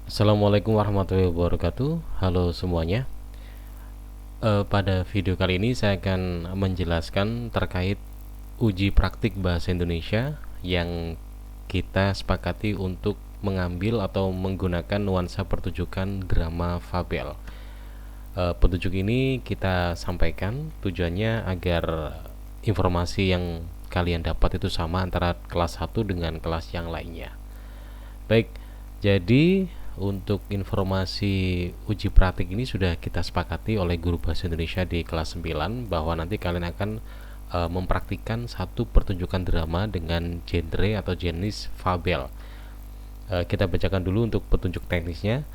Assalamualaikum warahmatullahi wabarakatuh. Halo semuanya. Pada video kali ini saya akan menjelaskan terkait uji praktik bahasa Indonesia yang kita sepakati untuk mengambil atau menggunakan nuansa pertunjukan drama fabel. Petunjuk ini kita sampaikan tujuannya agar informasi yang kalian dapat itu sama antara kelas 1 dengan kelas yang lainnya. Baik, jadi untuk informasi uji praktik ini sudah kita sepakati oleh guru bahasa Indonesia di kelas 9 bahwa nanti kalian akan mempraktikkan satu pertunjukan drama dengan genre atau jenis fabel. Kita bacakan dulu untuk petunjuk teknisnya.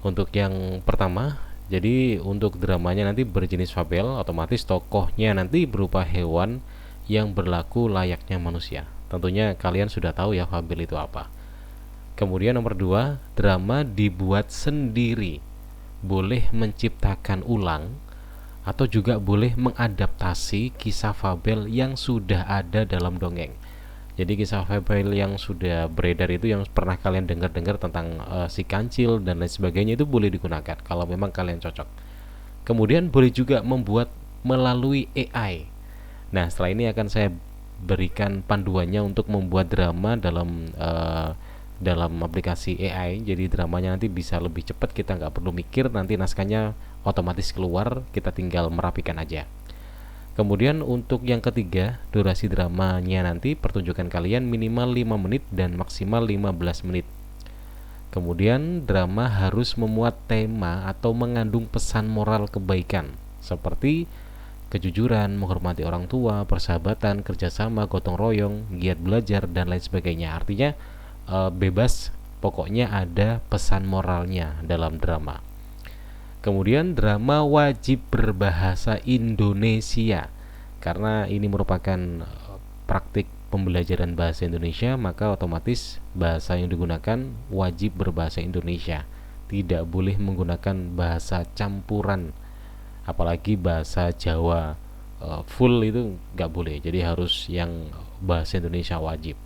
Untuk yang pertama, jadi untuk dramanya nanti berjenis fabel, otomatis tokohnya nanti berupa hewan yang berlaku layaknya manusia. Tentunya kalian sudah tahu ya fabel itu apa. Kemudian nomor 2, drama dibuat sendiri. Boleh menciptakan ulang atau juga boleh mengadaptasi kisah fabel yang sudah ada dalam dongeng. Jadi kisah fabel yang sudah beredar itu yang pernah kalian dengar-dengar tentang si kancil dan lain sebagainya itu boleh digunakan kalau memang kalian cocok. Kemudian boleh juga membuat melalui AI. Nah, setelah ini akan saya berikan panduannya untuk membuat drama dalam aplikasi AI. Jadi dramanya nanti bisa lebih cepat, kita nggak perlu mikir, nanti naskahnya otomatis keluar, kita tinggal merapikan aja. Kemudian untuk yang ketiga, durasi dramanya nanti pertunjukan kalian minimal 5 menit dan maksimal 15 menit. Kemudian drama harus memuat tema atau mengandung pesan moral kebaikan seperti kejujuran, menghormati orang tua, persahabatan, kerjasama, gotong royong, giat belajar, dan lain sebagainya. Artinya bebas, pokoknya ada pesan moralnya dalam drama. Kemudian drama wajib berbahasa Indonesia. Karena ini merupakan praktik pembelajaran bahasa Indonesia, maka otomatis bahasa yang digunakan wajib berbahasa Indonesia. Tidak boleh menggunakan bahasa campuran, apalagi bahasa Jawa full itu nggak boleh. Jadi harus yang bahasa Indonesia wajib.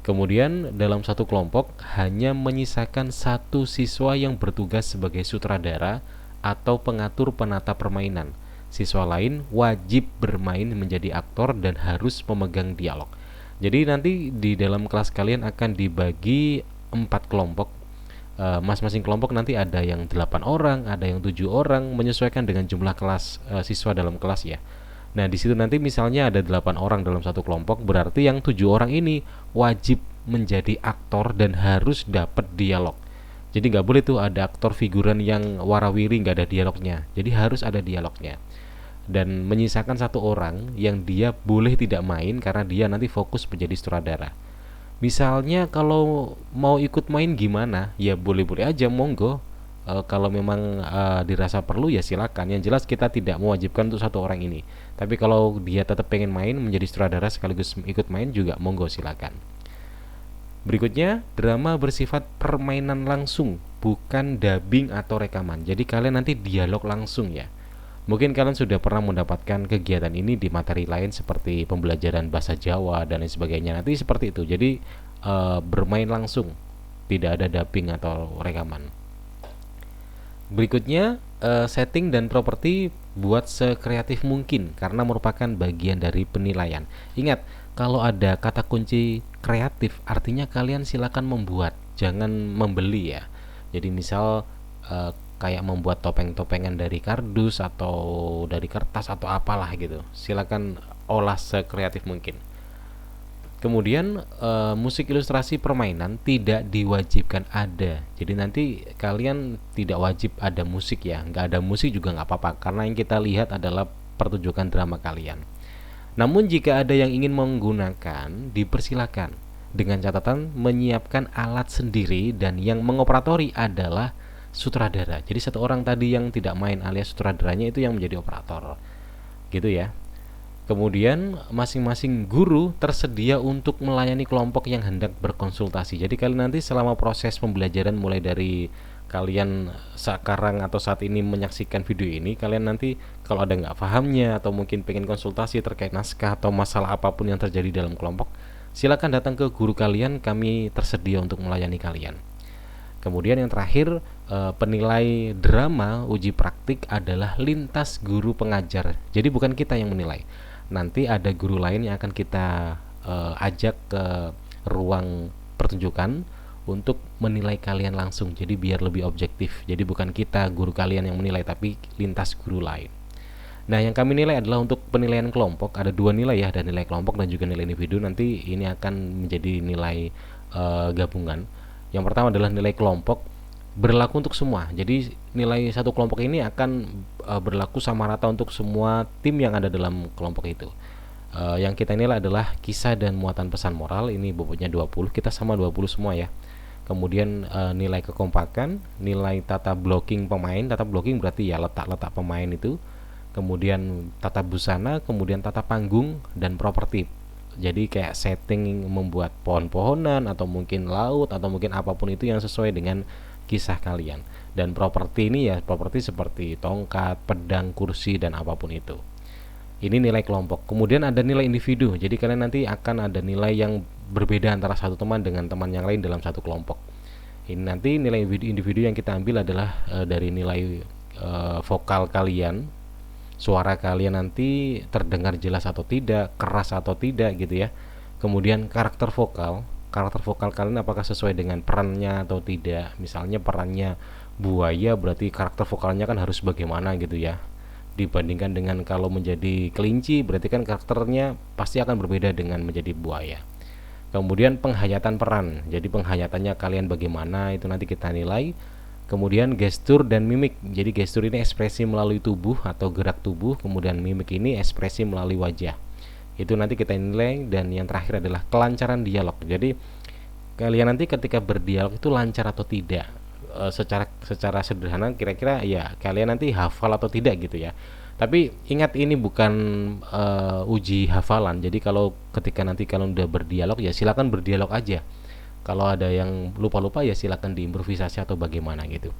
Kemudian dalam satu kelompok hanya menyisakan satu siswa yang bertugas sebagai sutradara atau pengatur penata permainan. Siswa lain wajib bermain menjadi aktor dan harus memegang dialog. Jadi nanti di dalam kelas kalian akan dibagi 4 kelompok. Masing-masing kelompok nanti ada yang 8 orang, ada yang 7 orang, menyesuaikan dengan jumlah kelas siswa dalam kelas ya. Nah, di situ nanti misalnya ada 8 orang dalam satu kelompok, berarti yang 7 orang ini wajib menjadi aktor dan harus dapat dialog. Jadi nggak boleh tuh ada aktor figuran yang warawiri nggak ada dialognya. Jadi harus ada dialognya. Dan menyisakan satu orang yang dia boleh tidak main karena dia nanti fokus menjadi sutradara. Misalnya kalau mau ikut main gimana? Ya boleh-boleh aja, monggo. Kalau memang dirasa perlu ya silakan. Yang jelas kita tidak mewajibkan untuk satu orang ini. Tapi kalau dia tetap pengen main menjadi sutradara sekaligus ikut main juga monggo silakan. Berikutnya, drama bersifat permainan langsung, bukan dubbing atau rekaman. Jadi kalian nanti dialog langsung ya. Mungkin kalian sudah pernah mendapatkan kegiatan ini di materi lain seperti pembelajaran bahasa Jawa dan lain sebagainya. Nanti seperti itu. Jadi bermain langsung, tidak ada dubbing atau rekaman. Berikutnya, setting dan properti buat sekreatif mungkin karena merupakan bagian dari penilaian. Ingat, kalau ada kata kunci kreatif, artinya kalian silakan membuat, jangan membeli ya. Jadi misal kayak membuat topeng-topengan dari kardus atau dari kertas atau apalah gitu. Silakan olah sekreatif mungkin. Kemudian musik ilustrasi permainan tidak diwajibkan ada. Jadi nanti kalian tidak wajib ada musik ya. Nggak ada musik juga nggak apa-apa karena yang kita lihat adalah pertunjukan drama kalian. Namun jika ada yang ingin menggunakan, dipersilakan. Dengan catatan menyiapkan alat sendiri dan yang mengoperatori adalah sutradara. Jadi satu orang tadi yang tidak main alias sutradaranya itu yang menjadi operator. Gitu ya. Kemudian masing-masing guru tersedia untuk melayani kelompok yang hendak berkonsultasi. Jadi kalian nanti selama proses pembelajaran mulai dari kalian sekarang atau saat ini menyaksikan video ini, kalian nanti kalau ada nggak pahamnya atau mungkin pengen konsultasi terkait naskah atau masalah apapun yang terjadi dalam kelompok, silakan datang ke guru kalian, kami tersedia untuk melayani kalian. Kemudian yang terakhir, penilai drama uji praktik adalah lintas guru pengajar. Jadi bukan kita yang menilai. Nanti ada guru lain yang akan kita ajak ke ruang pertunjukan untuk menilai kalian langsung. Jadi biar lebih objektif. Jadi bukan kita guru kalian yang menilai, tapi lintas guru lain. Nah, yang kami nilai adalah untuk penilaian kelompok. Ada dua nilai ya, ada nilai kelompok dan juga nilai individu. Nanti ini akan menjadi nilai gabungan. Yang pertama adalah nilai kelompok, berlaku untuk semua. Jadi nilai satu kelompok ini akan berlaku sama rata untuk semua tim yang ada dalam kelompok itu. Yang kita nilai adalah kisah dan muatan pesan moral. Ini bobotnya 20, kita sama 20 semua ya. Kemudian nilai kekompakan, nilai tata blocking pemain. Tata blocking berarti ya letak-letak pemain itu. Kemudian tata busana, kemudian tata panggung dan properti. Jadi kayak setting membuat pohon-pohonan atau mungkin laut atau mungkin apapun itu yang sesuai dengan kisah kalian. Dan properti ini ya properti seperti tongkat, pedang, kursi dan apapun itu. Ini nilai kelompok. Kemudian ada nilai individu. Jadi kalian nanti akan ada nilai yang berbeda antara satu teman dengan teman yang lain dalam satu kelompok. Ini nanti nilai individu yang kita ambil adalah dari nilai vokal kalian. Suara kalian nanti terdengar jelas atau tidak, keras atau tidak gitu ya. Kemudian karakter vokal kalian apakah sesuai dengan perannya atau tidak. Misalnya perannya buaya, berarti karakter vokalnya kan harus bagaimana gitu ya. Dibandingkan dengan kalau menjadi kelinci, berarti kan karakternya pasti akan berbeda dengan menjadi buaya. Kemudian penghayatan peran, jadi penghayatannya kalian bagaimana itu nanti kita nilai. Kemudian gestur dan mimik. Jadi gestur ini ekspresi melalui tubuh atau gerak tubuh, kemudian mimik ini ekspresi melalui wajah. Itu nanti kita nilai. Dan yang terakhir adalah kelancaran dialog. Jadi kalian nanti ketika berdialog itu lancar atau tidak. Secara sederhana kira-kira ya kalian nanti hafal atau tidak gitu ya. Tapi ingat ini bukan uji hafalan. Jadi kalau ketika nanti kalian udah berdialog ya silakan berdialog aja. Kalau ada yang lupa-lupa ya silakan diimprovisasi atau bagaimana gitu.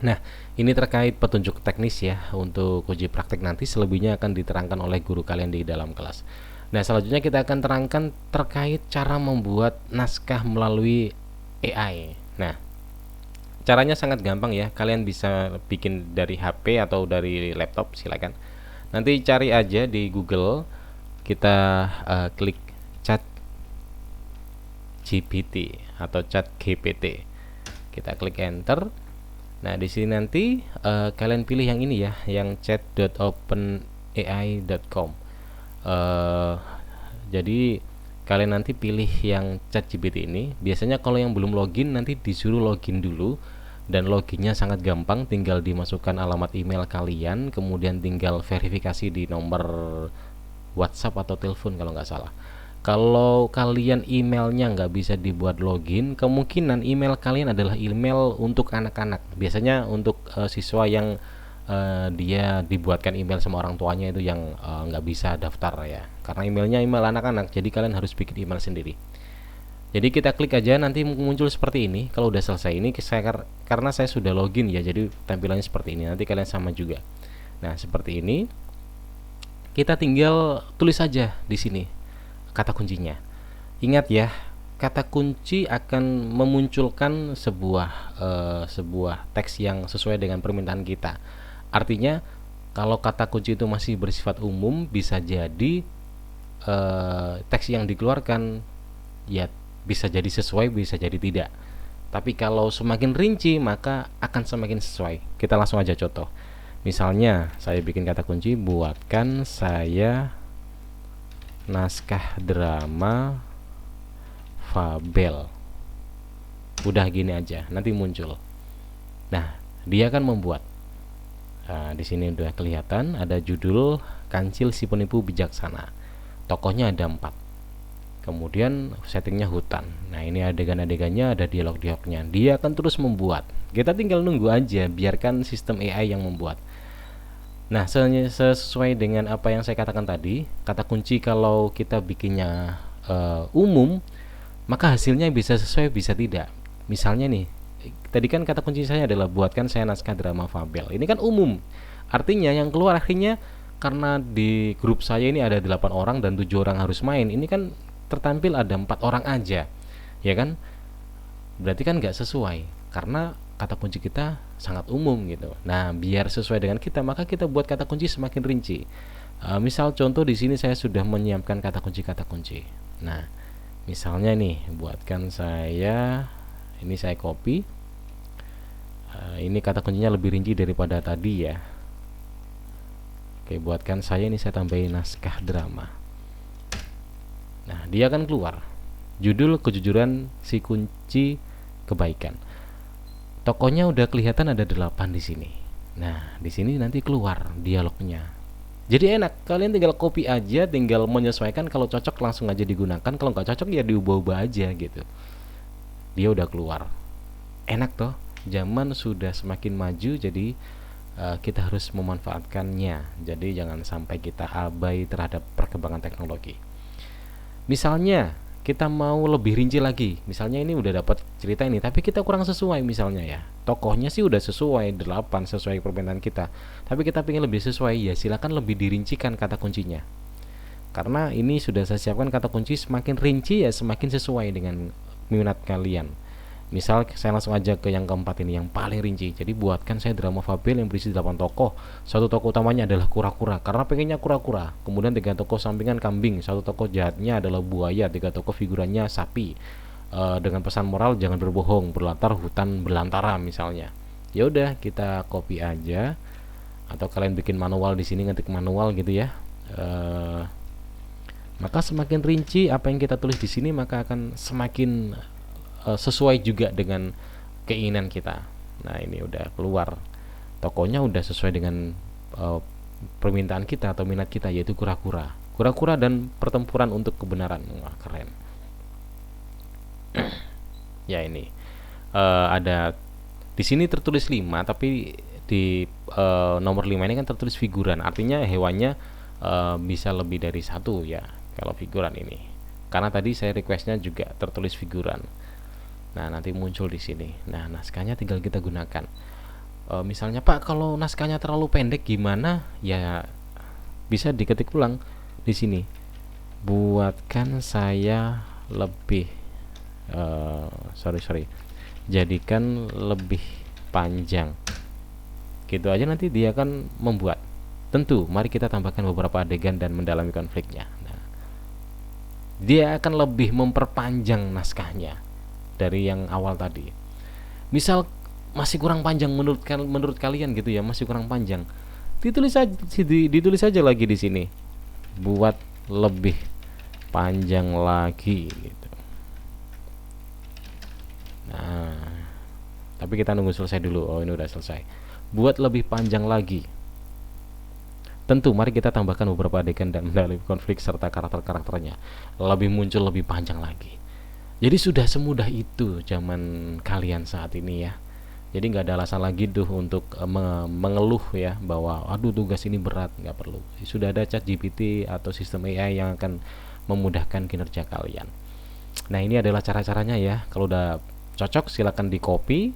Nah, ini terkait petunjuk teknis ya untuk uji praktek nanti, selebihnya akan diterangkan oleh guru kalian di dalam kelas. Nah, selanjutnya kita akan terangkan terkait cara membuat naskah melalui AI. Nah, caranya sangat gampang ya. Kalian bisa bikin dari HP atau dari laptop, silakan. Nanti cari aja di Google, kita klik chat GPT atau chat GPT, kita klik enter. Nah di sini nanti kalian pilih yang ini ya, yang chat.openai.com. Jadi kalian nanti pilih yang chat GPT ini. Biasanya kalau yang belum login nanti disuruh login dulu, dan loginnya sangat gampang, tinggal dimasukkan alamat email kalian, kemudian tinggal verifikasi di nomor WhatsApp atau telepon kalau nggak salah. Kalau kalian emailnya nggak bisa dibuat login, kemungkinan email kalian adalah email untuk anak-anak. Biasanya untuk siswa yang dia dibuatkan email sama orang tuanya itu yang nggak bisa daftar ya, karena emailnya email anak-anak. Jadi kalian harus bikin email sendiri. Jadi kita klik aja, nanti muncul seperti ini. Kalau udah selesai ini karena saya sudah login ya, jadi tampilannya seperti ini. Nanti kalian sama juga. Nah seperti ini. Kita tinggal tulis aja di sini kata kuncinya. Ingat ya, kata kunci akan memunculkan sebuah teks yang sesuai dengan permintaan kita. Artinya kalau kata kunci itu masih bersifat umum, bisa jadi teks yang dikeluarkan ya bisa jadi sesuai, bisa jadi tidak. Tapi kalau semakin rinci maka akan semakin sesuai. Kita langsung aja contoh. Misalnya saya bikin kata kunci, buatkan saya naskah drama fabel. Udah gini aja, nanti muncul. Nah, dia akan membuat. Nah, di sini udah kelihatan ada judul Kancil si Penipu Bijaksana. Tokohnya ada 4. Kemudian settingnya hutan. Nah, ini adegan-adegannya, ada dialog-dialognya. Dia akan terus membuat. Kita tinggal nunggu aja, biarkan sistem AI yang membuat. Nah, sesuai dengan apa yang saya katakan tadi, kata kunci kalau kita bikinnya umum, maka hasilnya bisa sesuai, bisa tidak. Misalnya nih, tadi kan kata kunci saya adalah buatkan saya naskah drama fabel. Ini kan umum. Artinya yang keluar akhirnya, karena di grup saya ini ada 8 orang dan 7 orang harus main, ini kan tertampil ada 4 orang aja, ya kan? Berarti kan nggak sesuai. Karena kata kunci kita sangat umum gitu. Nah, biar sesuai dengan kita, maka kita buat kata kunci semakin rinci. Misal contoh di sini saya sudah menyiapkan kata kunci-kata kunci. Nah, misalnya nih, buatkan saya, ini saya copy. Ini kata kuncinya lebih rinci daripada tadi ya. Oke, buatkan saya, ini saya tambahin naskah drama. Nah, dia akan keluar. Judul Kejujuran Si Kunci Kebaikan. Tokonya udah kelihatan ada 8 di sini. Nah, di sini nanti keluar dialognya. Jadi enak, kalian tinggal copy aja, tinggal menyesuaikan, kalau cocok langsung aja digunakan, kalau nggak cocok ya diubah-ubah aja gitu. Dia udah keluar. Enak toh? Zaman sudah semakin maju, jadi kita harus memanfaatkannya. Jadi jangan sampai kita abai terhadap perkembangan teknologi. Misalnya kita mau lebih rinci lagi, misalnya ini udah dapat cerita ini tapi kita kurang sesuai, misalnya ya, tokohnya sih udah sesuai 8 sesuai permintaan kita, tapi kita pengen lebih sesuai, ya silakan lebih dirincikan kata kuncinya. Karena ini sudah saya siapkan kata kunci, semakin rinci ya semakin sesuai dengan minat kalian. Misal saya langsung aja ke yang keempat ini, yang paling rinci. Jadi buatkan saya drama fabel yang berisi 8 tokoh. Satu tokoh utamanya adalah kura-kura, karena pengennya kura-kura. Kemudian 3 tokoh sampingan kambing, satu tokoh jahatnya adalah buaya, 3 tokoh figurannya sapi. Dengan pesan moral jangan berbohong, berlatar hutan belantara misalnya. Ya udah, kita copy aja, atau kalian bikin manual di sini, ngetik manual gitu ya. Maka semakin rinci apa yang kita tulis di sini, maka akan semakin sesuai juga dengan keinginan kita. Nah, ini udah keluar, tokonya udah sesuai dengan permintaan kita atau minat kita, yaitu kura-kura. Kura-kura dan pertempuran untuk kebenaran. Wah, keren. Ya, ini ada di sini tertulis 5, tapi di nomor 5 ini kan tertulis figuran, artinya hewannya bisa lebih dari 1 ya kalau figuran ini, karena tadi saya requestnya juga tertulis figuran. Nah, nanti muncul di sini. Nah, naskahnya tinggal kita gunakan. Misalnya, Pak, kalau naskahnya terlalu pendek gimana? Ya, bisa diketik ulang di sini. Buatkan saya lebih, jadikan lebih panjang. Gitu aja, nanti dia akan membuat. Tentu, mari kita tambahkan beberapa adegan dan mendalami konfliknya. Nah, dia akan lebih memperpanjang naskahnya dari yang awal tadi. Misal masih kurang panjang menurut kalian gitu ya, masih kurang panjang, ditulis aja lagi di sini, buat lebih panjang lagi gitu. Nah, tapi kita nunggu selesai dulu. Oh, ini udah selesai. Buat lebih panjang lagi. Tentu mari kita tambahkan beberapa adegan dan mendalami konflik serta karakter-karakternya, lebih muncul lebih panjang lagi. Jadi sudah semudah itu zaman kalian saat ini ya. Jadi nggak ada alasan lagi tuh untuk mengeluh ya, bahwa aduh tugas ini berat, nggak perlu. Sudah ada ChatGPT atau sistem AI yang akan memudahkan kinerja kalian. Nah, ini adalah cara-caranya ya. Kalau udah cocok silakan di copy,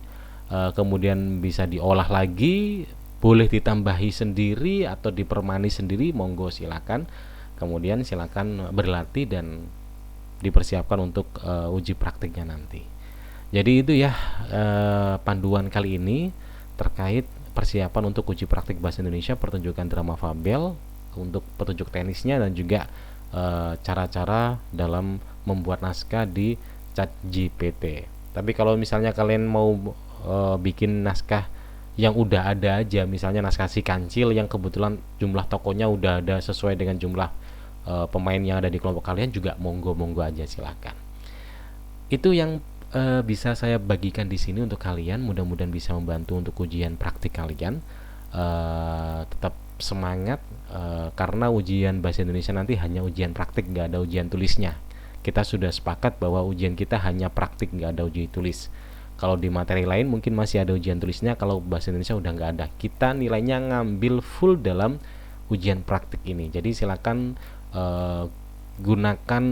kemudian bisa diolah lagi, boleh ditambahi sendiri atau dipermani sendiri, monggo silakan. Kemudian silakan berlatih dan dipersiapkan untuk uji praktiknya nanti. Jadi itu ya panduan kali ini terkait persiapan untuk uji praktik bahasa Indonesia pertunjukan drama fabel, untuk petunjuk teknisnya dan juga cara-cara dalam membuat naskah di ChatGPT. Tapi kalau misalnya kalian mau bikin naskah yang udah ada aja, misalnya naskah Si Kancil yang kebetulan jumlah tokonya udah ada sesuai dengan jumlah pemain yang ada di kelompok kalian, juga monggo aja silakan. Itu yang bisa saya bagikan di sini untuk kalian. Mudah-mudahan bisa membantu untuk ujian praktik kalian. Tetap semangat, karena ujian bahasa Indonesia nanti hanya ujian praktik, nggak ada ujian tulisnya. Kita sudah sepakat bahwa ujian kita hanya praktik, nggak ada uji tulis. Kalau di materi lain mungkin masih ada ujian tulisnya, kalau bahasa Indonesia udah nggak ada. Kita nilainya ngambil full dalam ujian praktik ini. Jadi silakan gunakan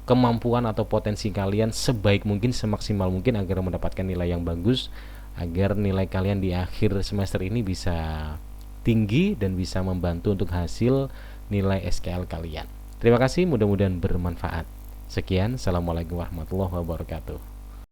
kemampuan atau potensi kalian sebaik mungkin, semaksimal mungkin agar mendapatkan nilai yang bagus, agar nilai kalian di akhir semester ini bisa tinggi dan bisa membantu untuk hasil nilai SKL kalian. Terima kasih, mudah-mudahan bermanfaat. Sekian, assalamualaikum warahmatullahi wabarakatuh.